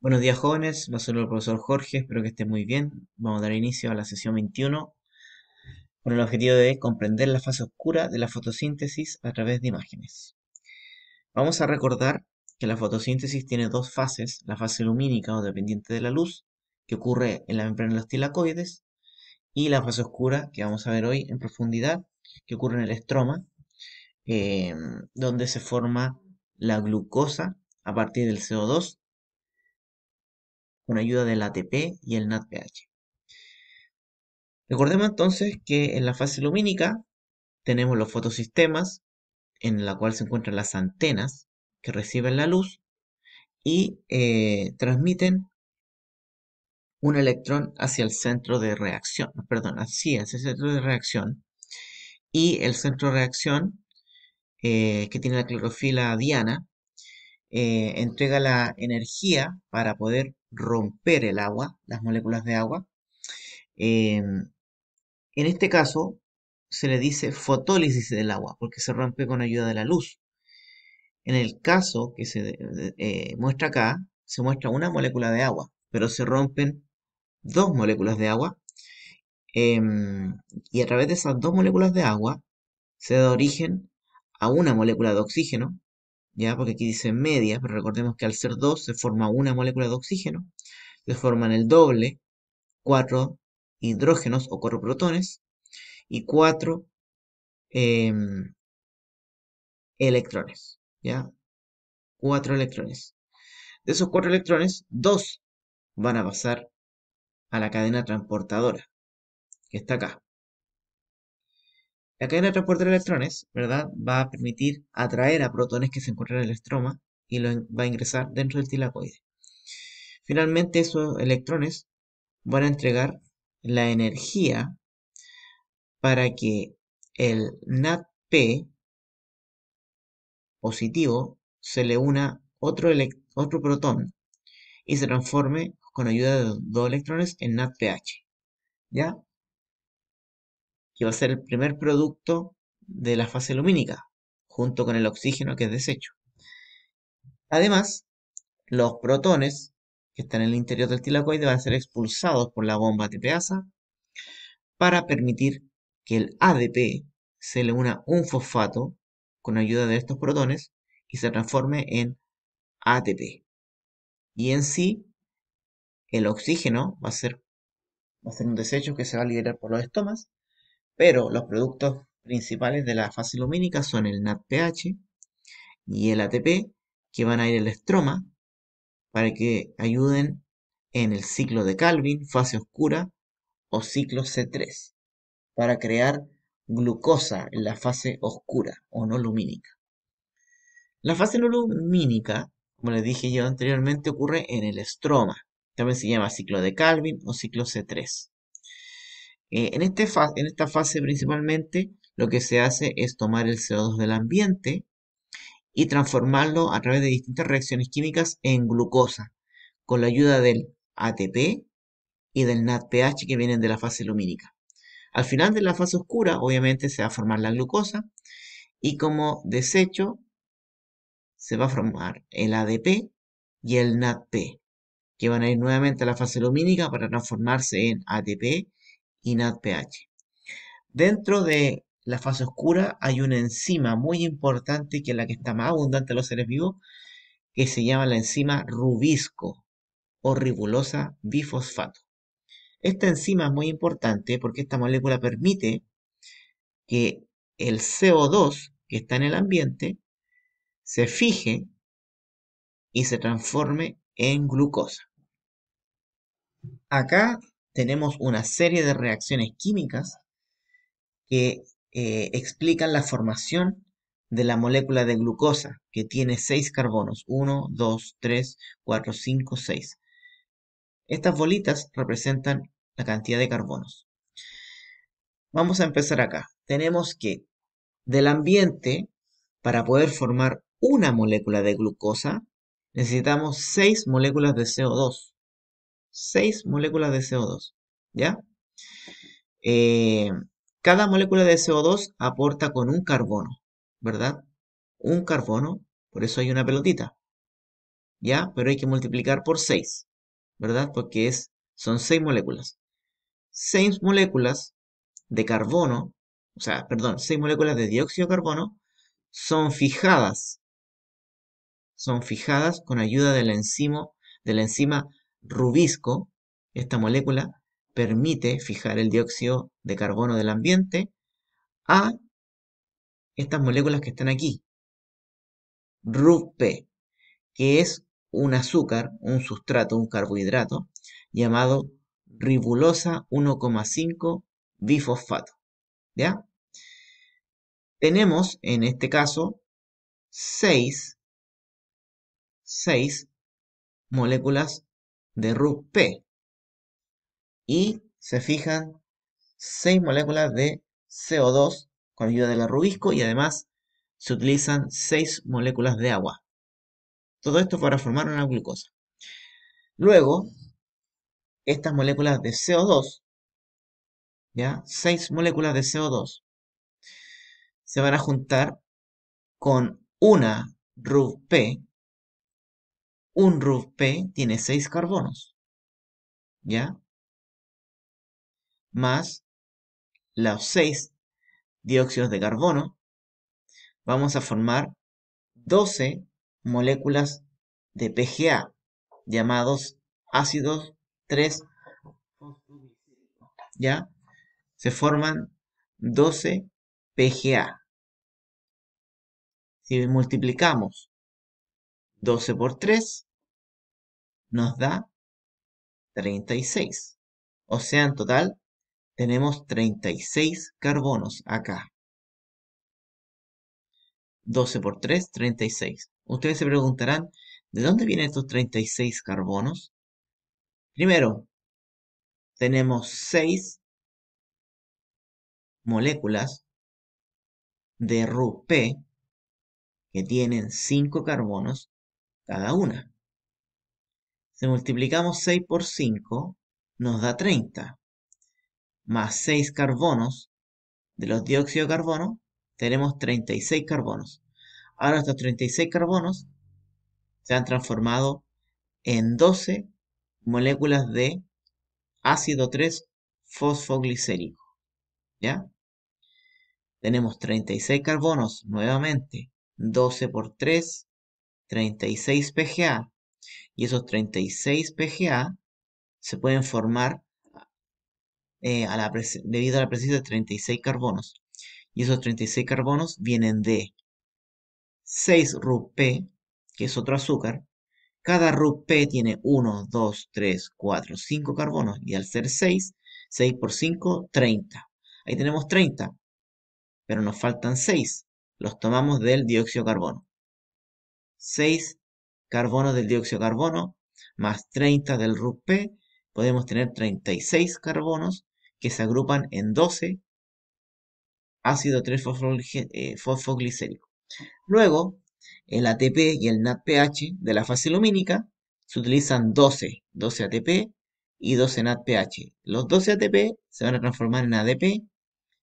Buenos días jóvenes, los saludo el profesor Jorge, espero que estén muy bien. Vamos a dar inicio a la sesión 21 con el objetivo de comprender la fase oscura de la fotosíntesis a través de imágenes. Vamos a recordar que la fotosíntesis tiene dos fases, la fase lumínica o dependiente de la luz, que ocurre en la membrana de los tilacoides, y la fase oscura, que vamos a ver hoy en profundidad, que ocurre en el estroma, eh, donde se forma la glucosa a partir del CO2 con ayuda del ATP y el NADPH. Recordemos entonces que en la fase lumínica tenemos los fotosistemas, en la cual se encuentran las antenas que reciben la luz y transmiten un electrón hacia el centro de reacción, perdón, hacia el centro de reacción. Y el centro de reacción, que tiene la clorofila diana, entrega la energía para poder romper el agua, las moléculas de agua. En este caso, se le dice fotólisis del agua, porque se rompe con ayuda de la luz. En el caso que se muestra acá, se muestra una molécula de agua, pero se rompen dos moléculas de agua, em, y a través de esas dos moléculas de agua se da origen a una molécula de oxígeno, ya, porque aquí dice media, pero recordemos que al ser dos se forma una molécula de oxígeno, se forman el doble, cuatro hidrógenos o cuatro protones y cuatro em, electrones, ¿ya? Cuatro electrones. De esos cuatro electrones, dos van a pasar a la cadena transportadora, que está acá. La cadena transportadora de electrones, ¿verdad? Va a permitir atraer a protones que se encuentran en el estroma y va a ingresar dentro del tilacoide. Finalmente, esos electrones van a entregar la energía para que el NADP positivo se le una otro protón y se transforme con ayuda de dos electrones en NADPH, ¿ya? Que va a ser el primer producto de la fase lumínica, junto con el oxígeno que es desecho. Además, los protones que están en el interior del tilacoide van a ser expulsados por la bomba ATPasa para permitir que el ADP se le una un fosfato con ayuda de estos protones y se transforme en ATP. Y en sí, el oxígeno va a ser un desecho que se va a liberar por los estomas, pero los productos principales de la fase lumínica son el NADPH y el ATP, que van a ir al estroma para que ayuden en el ciclo de Calvin, fase oscura, o ciclo C3, para crear glucosa en la fase oscura o no lumínica. La fase no lumínica, como les dije yo anteriormente, ocurre en el estroma. También se llama ciclo de Calvin o ciclo C3. En esta fase principalmente lo que se hace es tomar el CO2 del ambiente y transformarlo a través de distintas reacciones químicas en glucosa, con la ayuda del ATP y del NADPH que vienen de la fase lumínica. Al final de la fase oscura, obviamente, se va a formar la glucosa y como desecho se va a formar el ADP y el NADP, que van a ir nuevamente a la fase lumínica para transformarse en ATP y NADPH. Dentro de la fase oscura hay una enzima muy importante que es la que está más abundante en los seres vivos, que se llama la enzima rubisco o ribulosa bifosfato. Esta enzima es muy importante porque esta molécula permite que el CO2 que está en el ambiente se fije y se transforme en glucosa. Acá tenemos una serie de reacciones químicas que explican la formación de la molécula de glucosa, que tiene 6 carbonos, 1, 2, 3, 4, 5, 6. Estas bolitas representan la cantidad de carbonos. Vamos a empezar acá. Tenemos que del ambiente, para poder formar una molécula de glucosa, necesitamos 6 moléculas de CO2. 6 moléculas de CO2, ¿ya? Eh, Cada molécula de CO2 aporta con un carbono, ¿verdad? Un carbono, por eso hay una pelotita, ¿ya? Pero hay que multiplicar por 6, ¿verdad? Porque son 6 moléculas. 6 moléculas de carbono, o sea, perdón, 6 moléculas de dióxido de carbono son fijadas con ayuda de la enzima rubisco. Esta molécula permite fijar el dióxido de carbono del ambiente a estas moléculas que están aquí, RUP, que es un azúcar, un sustrato, un carbohidrato llamado ribulosa 1,5 bifosfato. ¿Ya? Tenemos en este caso 6 moléculas de RUP y se fijan 6 moléculas de CO2 con ayuda del rubisco y además se utilizan 6 moléculas de agua. Todo esto para formar una glucosa. Luego, estas moléculas de CO2, ¿ya? 6 moléculas de CO2 se van a juntar con una RUP. Un RUP tiene 6 carbonos, ¿ya? Más los 6 dióxidos de carbono, vamos a formar 12 moléculas de PGA, llamados ácidos 3, ¿ya? Se forman 12 PGA. Si multiplicamos 12 por 3, nos da 36. O sea, en total tenemos 36 carbonos acá. 12 por 3, 36. Ustedes se preguntarán, ¿de dónde vienen estos 36 carbonos? Primero, tenemos 6 moléculas de RUP que tienen 5 carbonos cada una. Si multiplicamos 6 por 5, nos da 30. Más 6 carbonos de los dióxidos de carbono, tenemos 36 carbonos. Ahora estos 36 carbonos se han transformado en 12 moléculas de ácido 3 fosfoglicérico. ¿Ya? Tenemos 36 carbonos nuevamente, 12 por 3, 36 PGA. Y esos 36 PGA se pueden formar debido a la presencia de 36 carbonos. Y esos 36 carbonos vienen de 6 RUP, que es otro azúcar. Cada RUP tiene 1, 2, 3, 4, 5 carbonos. Y al ser 6, 6 por 5, 30. Ahí tenemos 30. Pero nos faltan 6. Los tomamos del dióxido de carbono. 6 carbonos del dióxido de carbono más 30 del RUP, podemos tener 36 carbonos que se agrupan en 12 ácido 3 fosfoglicérico. Luego, el ATP y el NADPH de la fase lumínica se utilizan 12 ATP y 12 NADPH. Los 12 ATP se van a transformar en ADP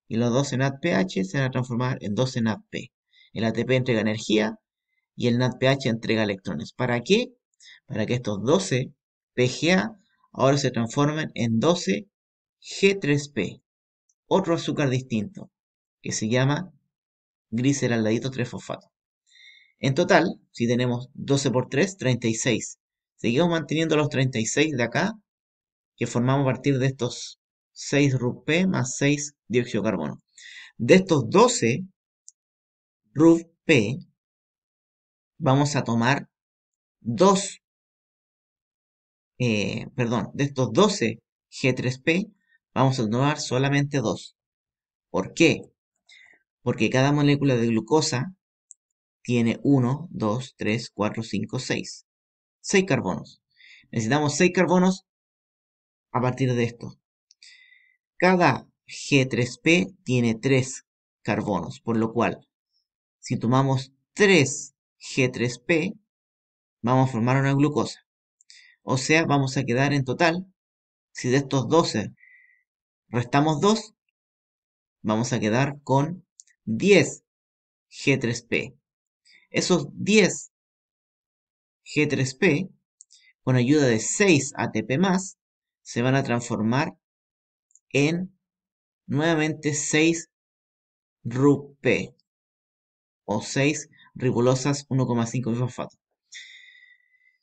y los 12 NADPH se van a transformar en 12 NADP. El ATP entrega energía y el NADPH entrega electrones. ¿Para qué? Para que estos 12 PGA ahora se transformen en 12 G3P, otro azúcar distinto, que se llama gliceraldehído 3-fosfato. En total, si tenemos 12 por 3, 36. Seguimos manteniendo los 36 de acá, que formamos a partir de estos 6 RUP más 6 dióxido de carbono. De estos 12 RUP, vamos a tomar 2, de estos 12 G3P, vamos a tomar solamente 2. ¿Por qué? Porque cada molécula de glucosa tiene 1, 2, 3, 4, 5, 6. 6 carbonos. Necesitamos 6 carbonos a partir de esto. Cada G3P tiene 3 carbonos, por lo cual, si tomamos 3 G3P, vamos a formar una glucosa. O sea, vamos a quedar en total, si de estos 12 restamos 2, vamos a quedar con 10 G3P. Esos 10 G3P, con ayuda de 6 ATP más, se van a transformar en nuevamente 6 RUP o 6 ribulosas 1,5 bifosfato.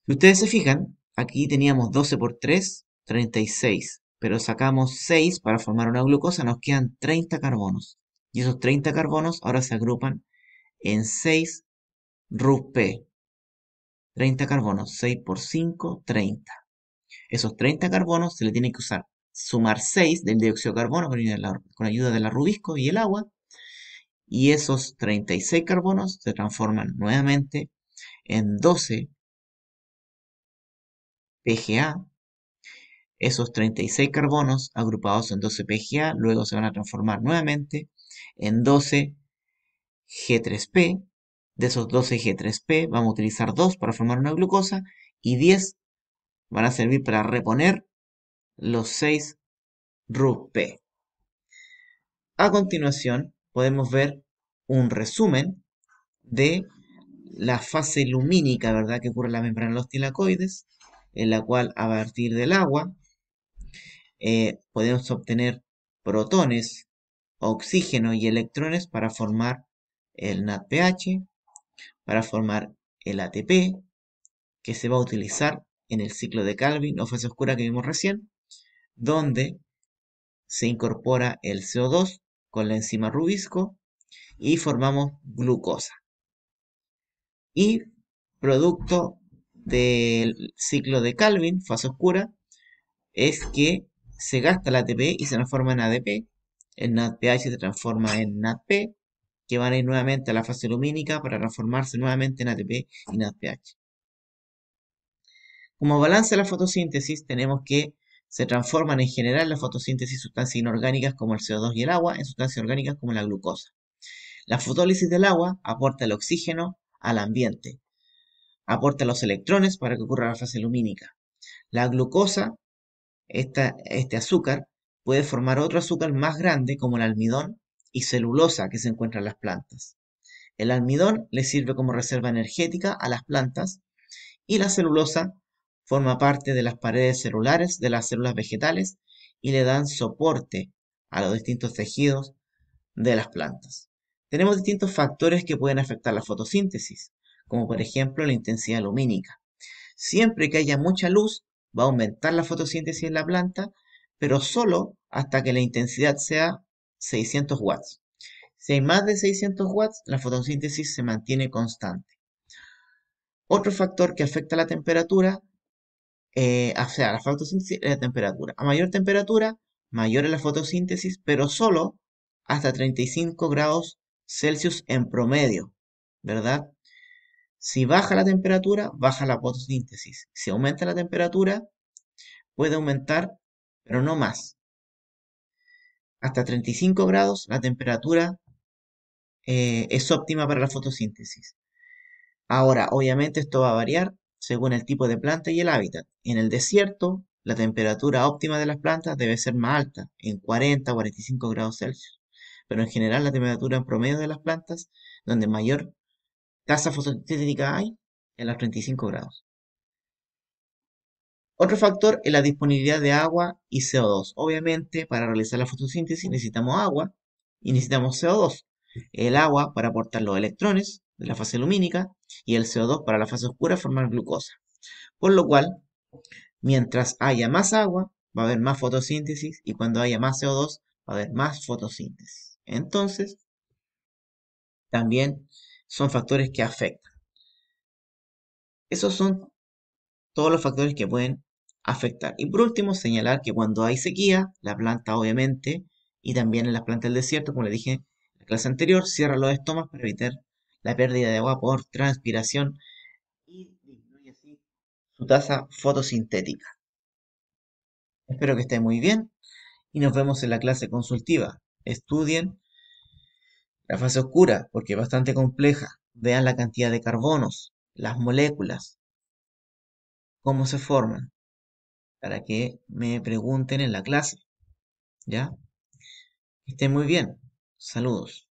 Si ustedes se fijan, aquí teníamos 12 por 3, 36, pero sacamos 6 para formar una glucosa, nos quedan 30 carbonos. Y esos 30 carbonos ahora se agrupan en 6 RUP. 30 carbonos, 6 por 5, 30. Esos 30 carbonos se le tiene que sumar 6 del dióxido de carbono con ayuda de la rubisco y el agua. Y esos 36 carbonos se transforman nuevamente en 12 PGA. Esos 36 carbonos agrupados en 12 PGA luego se van a transformar nuevamente en 12 G3P. De esos 12 G3P vamos a utilizar 2 para formar una glucosa y 10 van a servir para reponer los 6 RUP. A continuación podemos ver un resumen de la fase lumínica, ¿verdad?, que ocurre en la membrana de los tilacoides, en la cual a partir del agua podemos obtener protones, oxígeno y electrones para formar el NADPH, para formar el ATP, que se va a utilizar en el ciclo de Calvin o fase oscura que vimos recién, donde se incorpora el CO2 con la enzima rubisco y formamos glucosa. Y producto del ciclo de Calvin, fase oscura, es que se gasta el ATP y se transforma en ADP. El NADPH se transforma en NADP, que van a ir nuevamente a la fase lumínica para transformarse nuevamente en ATP y NADPH. Como balance de la fotosíntesis, tenemos que se transforman en general la fotosíntesis sustancias inorgánicas como el CO2 y el agua en sustancias orgánicas como la glucosa. La fotólisis del agua aporta el oxígeno al ambiente, aporta los electrones para que ocurra la fase lumínica. La glucosa, este azúcar, puede formar otro azúcar más grande como el almidón y celulosa que se encuentra en las plantas. El almidón le sirve como reserva energética a las plantas y la celulosa forma parte de las paredes celulares de las células vegetales y le dan soporte a los distintos tejidos de las plantas. Tenemos distintos factores que pueden afectar la fotosíntesis, como por ejemplo la intensidad lumínica. Siempre que haya mucha luz, va a aumentar la fotosíntesis en la planta, pero solo hasta que la intensidad sea 600 watts. Si hay más de 600 watts, la fotosíntesis se mantiene constante. Otro factor que afecta la temperatura, o sea, la fotosíntesis es la temperatura. A mayor temperatura, mayor es la fotosíntesis, pero solo hasta 35 grados Celsius en promedio, ¿verdad? Si baja la temperatura, baja la fotosíntesis. Si aumenta la temperatura, puede aumentar, pero no más. Hasta 35 grados la temperatura es óptima para la fotosíntesis. Ahora, obviamente esto va a variar según el tipo de planta y el hábitat. En el desierto, la temperatura óptima de las plantas debe ser más alta, en 40 o 45 grados Celsius. Pero en general la temperatura en promedio de las plantas, donde mayor tasa fotosintética hay, en los 35 grados. Otro factor es la disponibilidad de agua y CO2. Obviamente, para realizar la fotosíntesis necesitamos agua y necesitamos CO2. El agua para aportar los electrones de la fase lumínica y el CO2 para la fase oscura formar glucosa. Por lo cual, mientras haya más agua, va a haber más fotosíntesis y cuando haya más CO2, va a haber más fotosíntesis. Entonces, también son factores que afectan. Esos son todos los factores que pueden afectar. Y por último, señalar que cuando hay sequía, la planta obviamente, y también en las plantas del desierto, como le dije en la clase anterior, cierra los estomas para evitar la pérdida de agua por transpiración y disminuye así su tasa fotosintética. Espero que estén muy bien y nos vemos en la clase consultiva. Estudien la fase oscura porque es bastante compleja. Vean la cantidad de carbonos, las moléculas, cómo se forman, para que me pregunten en la clase. ¿Ya? Que estén muy bien. Saludos.